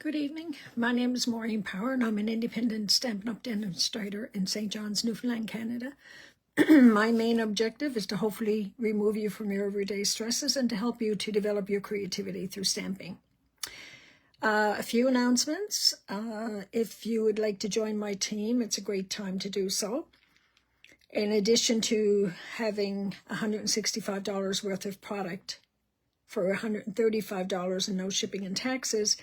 Good evening. My name is Maureen Power and I'm an independent Stampin' Up! Demonstrator in St. John's, Newfoundland, Canada. My main objective is to hopefully remove you from your everyday stresses and to help you to develop your creativity through stamping. A few announcements. If you would like to join my team, it's a great time to do so. In addition to having $165 worth of product for $135 and no shipping and taxes,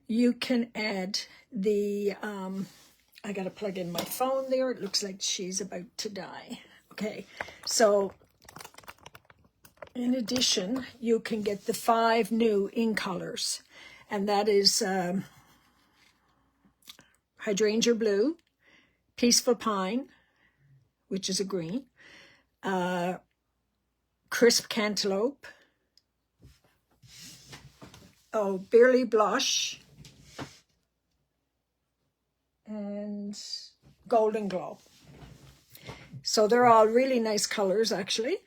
you can add the, I got to plug in my phone there. It looks like she's about to die. Okay, so in addition, you can get the 5 new in colors, and that is Hydrangea Blue, Peaceful Pine, which is a green, Crisp Cantaloupe, Barely Blush, and Golden Glow. So they're all really nice colors, actually.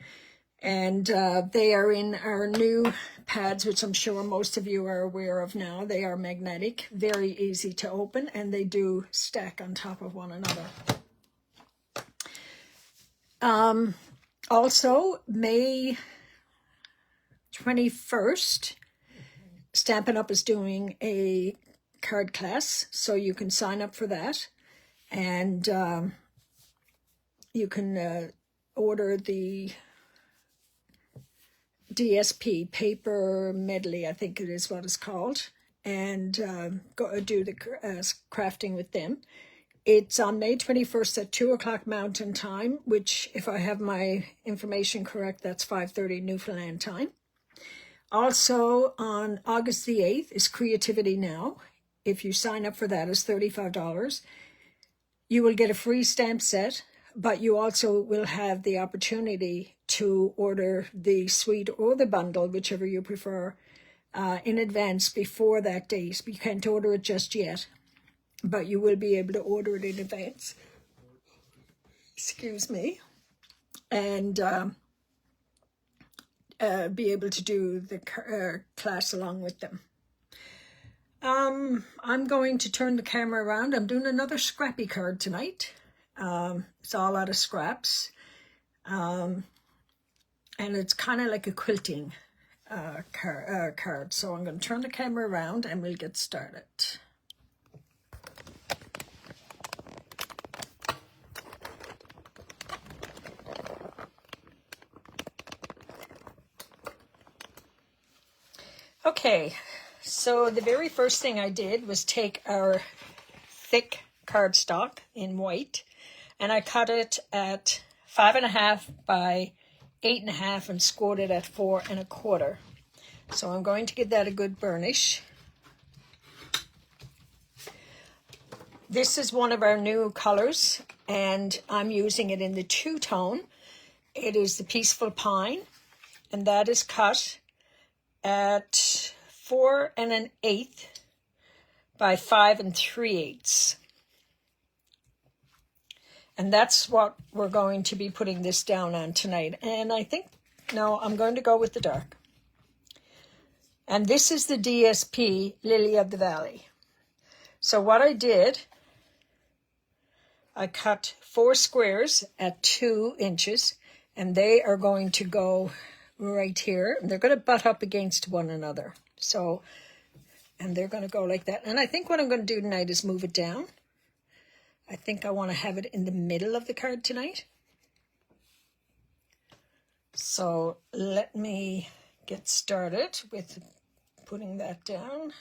And they are in our new pads, which I'm sure most of you are aware of now. They are magnetic, very easy to open, and they do stack on top of one another. Also, May 21st, Stampin' Up! Is doing a card class, so you can sign up for that, and you can order the DSP paper medley, I think it is what it's called, and go do the crafting with them. It's on May 21st at 2 o'clock Mountain Time, which, if I have my information correct, that's 5:30 Newfoundland time. Also, on August the 8th is Creativity Now. If you sign up for that, it's $35. You will get a free stamp set, but you also will have the opportunity to order the suite or the bundle, whichever you prefer, in advance before that date. You can't order it just yet, but you will be able to order it in advance. Excuse me. And be able to do the class along with them. I'm going to turn the camera around. I'm doing another Scrappy Card tonight. It's all out of scraps. And it's kind of like a quilting card. So I'm going to turn the camera around and we'll get started. Okay, so the very first thing I did was take our thick cardstock in white, and I cut it at 5.5 by 8.5 and scored it at 4 1/4. So I'm going to give that a good burnish. This is one of our new colors, and I'm using it in the 2-tone. It is the Peaceful Pine, and that is cut at 4 1/8 by 5 3/8. And that's what we're going to be putting this down on tonight. And I think, no, I'm going to go with the dark. And this is the DSP Lily of the Valley. So what I did, I cut 4 squares at 2 inches, and they are going to go right here. And they're going to butt up against one another. So, and they're going to go like that. And I think what I'm going to do tonight is move it down. I think I want to have it in the middle of the card tonight. So let me get started with putting that down.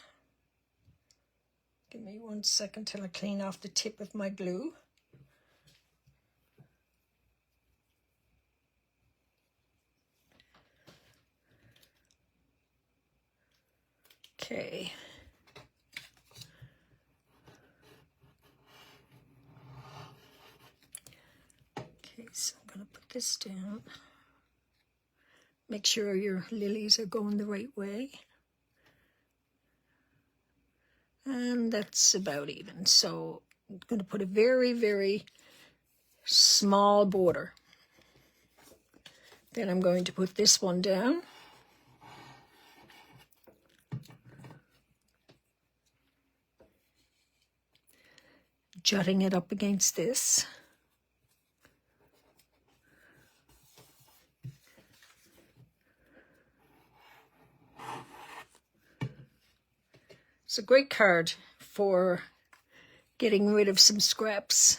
Give me 1 second till I clean off the tip of my glue. Okay. Okay, so I'm going to put this down. Make sure your lilies are going the right way. And that's about even. So I'm going to put a very, very small border. Then I'm going to put this one down. jutting it up against this. It's a great card for getting rid of some scraps.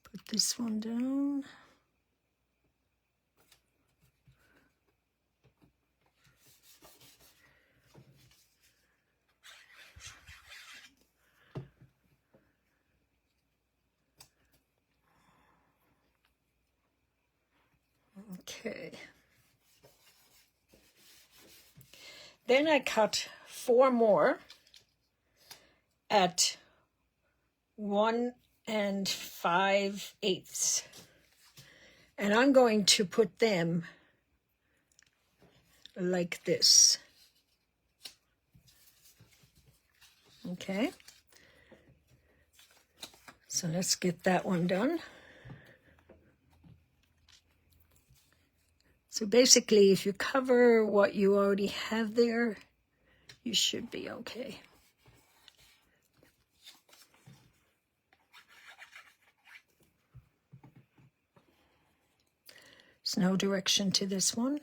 Put this one down. Okay. Then I cut 4 more at 1 5/8. And I'm going to put them like this. Okay. So let's get that one done. So basically, if you cover what you already have there, you should be okay. There's no direction to this one.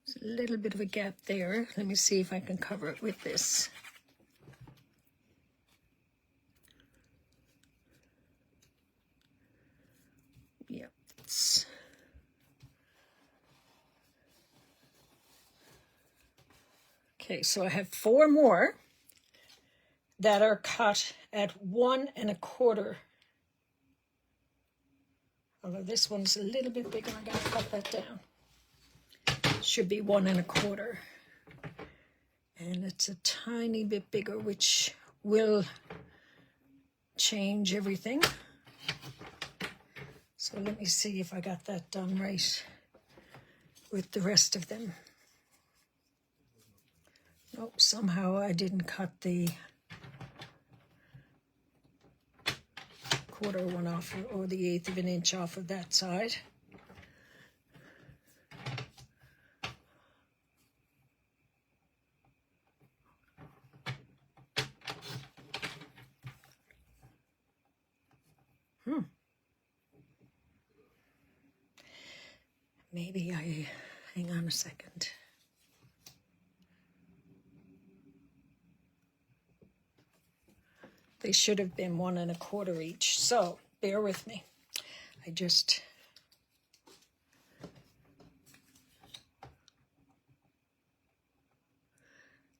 There's a little bit of a gap there. Let me see if I can cover it with this. Yep. Okay, so I have 4 more that are cut at 1 1/4. Although this one's a little bit bigger, I gotta cut that down. Should be 1 1/4. And it's a tiny bit bigger, which will change everything. So let me see if I got that done right with the rest of them. Nope, somehow I didn't cut the 1/4 one off, or the 1/8 of an inch off of that side. Maybe hang on a second. They should have been 1 1/4 each, so bear with me.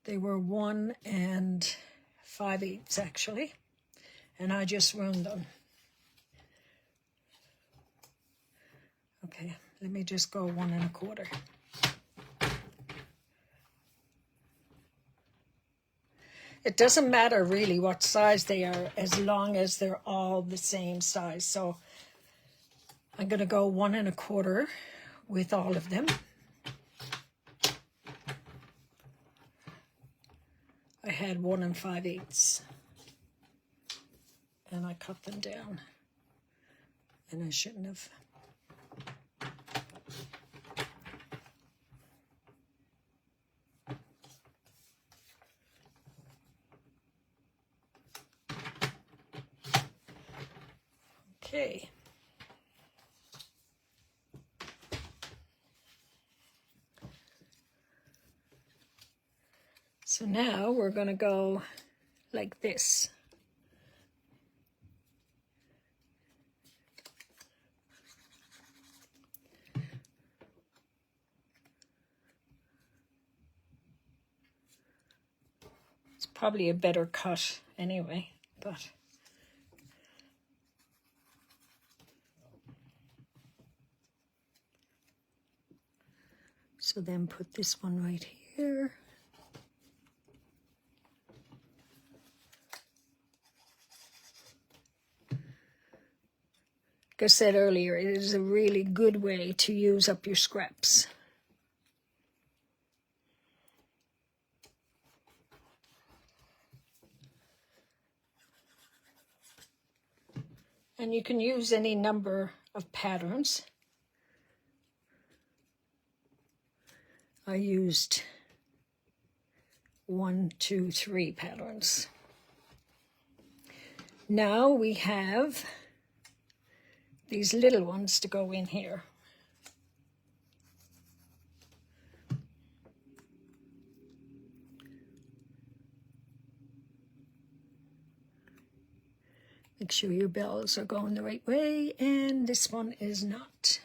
They were 1 5/8 actually, and I just ruined them. Okay, let me just go 1 1/4. It doesn't matter really what size they are, as long as they're all the same size. So I'm going to go 1 1/4 with all of them. I had 1 5/8, and I cut them down, and I shouldn't have. Okay. So now we're going to go like this. It's probably a better cut anyway, but so then put this one right here. Like I said earlier, it is a really good way to use up your scraps. And you can use any number of patterns. I used 1, 2, 3 patterns. Now we have these little ones to go in here. Make sure your bells are going the right way, and this one is not.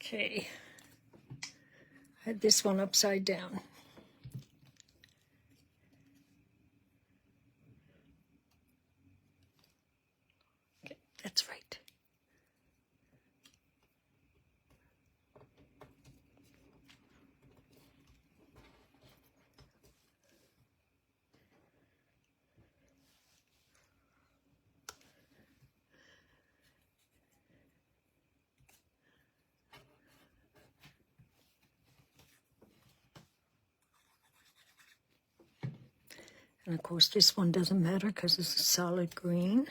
Okay, I had this one upside down. Okay, that's right. And of course this one doesn't matter because it's a solid green.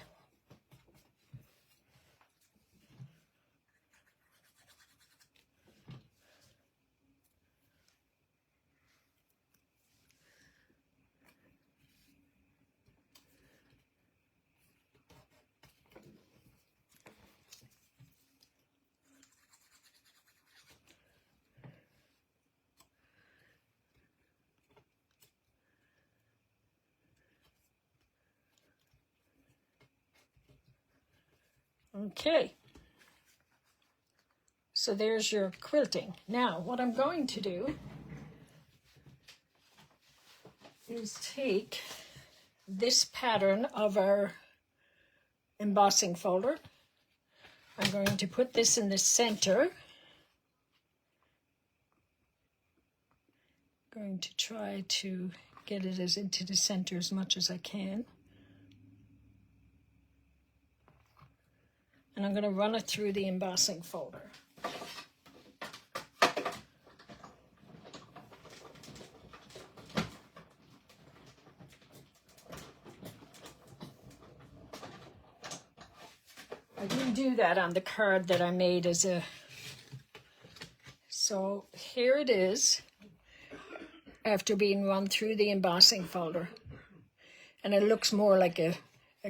Okay, so there's your quilting. Now what I'm going to do is take this pattern of our embossing folder. I'm going to put this in the center. Going to try to get it as into the center as much as I can. And I'm going to run it through the embossing folder. I didn't do that on the card that I made as a... So here it is after being run through the embossing folder. And it looks more like a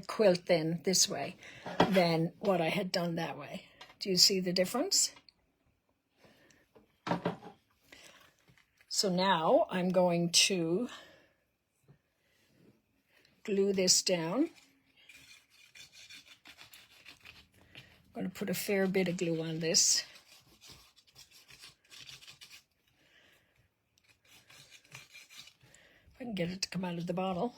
quilt then this way than what I had done that way. Do you see the difference? So now I'm going to glue this down. I'm going to put a fair bit of glue on this. If I can get it to come out of the bottle.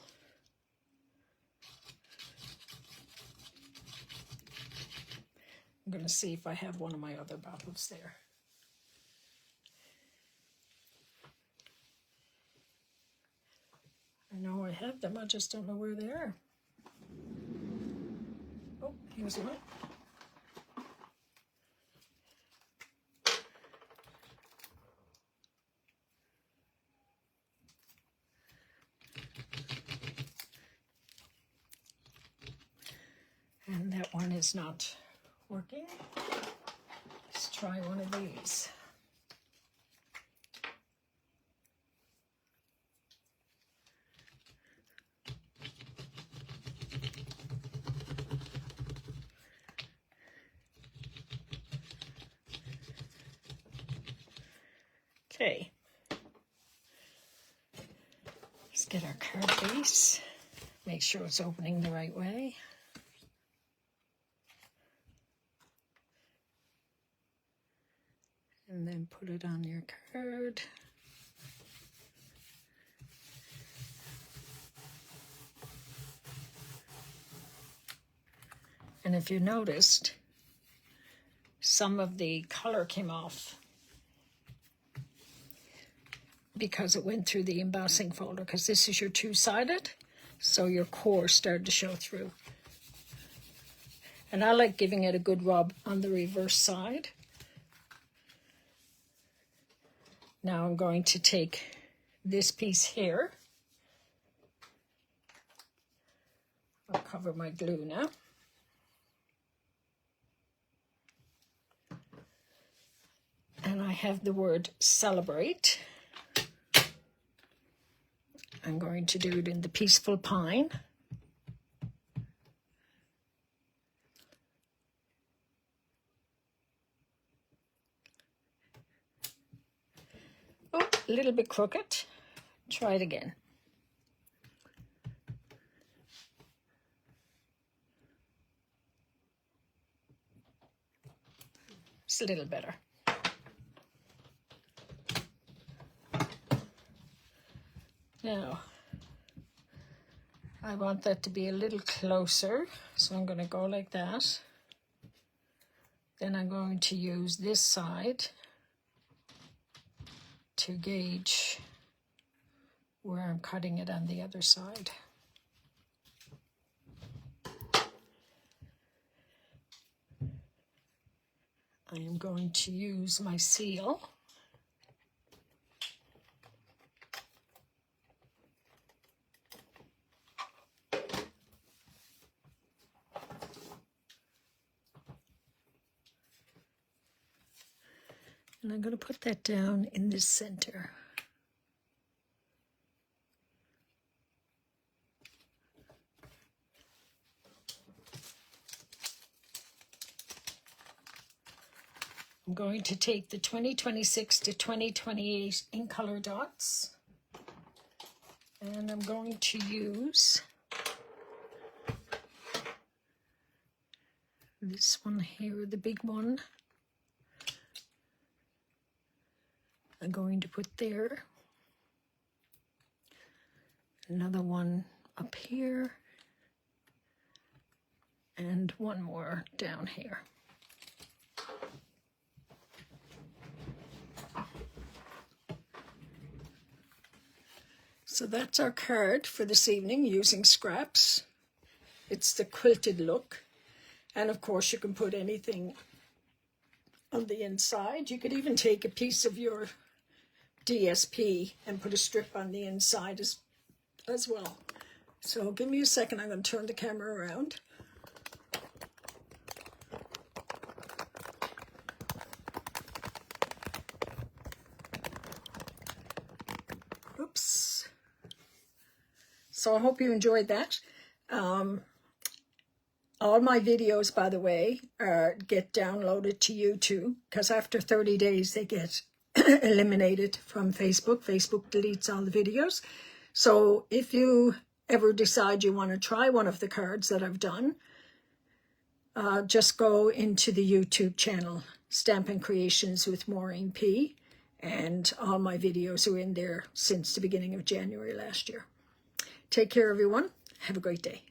I'm going to see if I have one of my other bottles there. I know I have them, I just don't know where they are. Oh, here's one. And that one is not working. Let's try one of these. Okay. Let's get our card base. Make sure it's opening the right way. And then put it on your card. And if you noticed, some of the color came off because it went through the embossing folder, because this is your two-sided, so your core started to show through. And I like giving it a good rub on the reverse side. Now I'm going to take this piece here I'll cover my glue now. And I have the word celebrate. I'm going to do it in the peaceful pine. Oh, a little bit crooked. Try it again. It's a little better. Now, I want that to be a little closer, so I'm going to go like that. Then I'm going to use this side to gauge where I'm cutting it on the other side. I am going to use my seal. And I'm going to put that down in the center. I'm going to take the 2026 to 2028 ink color dots, and I'm going to use this one here, the big one. I'm going to put there, another one up here, and one more down here. So that's our card for this evening using scraps. It's the quilted look. And of course you can put anything on the inside. You could even take a piece of your DSP and put a strip on the inside as well. So give me a second, I'm going to turn the camera around. Oops. So I hope you enjoyed that. All my videos, by the way, get downloaded to YouTube, because after 30 days they get eliminated from Facebook. Facebook deletes all the videos. So if you ever decide you want to try one of the cards that I've done, just go into the YouTube channel, Stampin' Creations with Maureen P. And all my videos are in there since the beginning of January last year. Take care, everyone. Have a great day.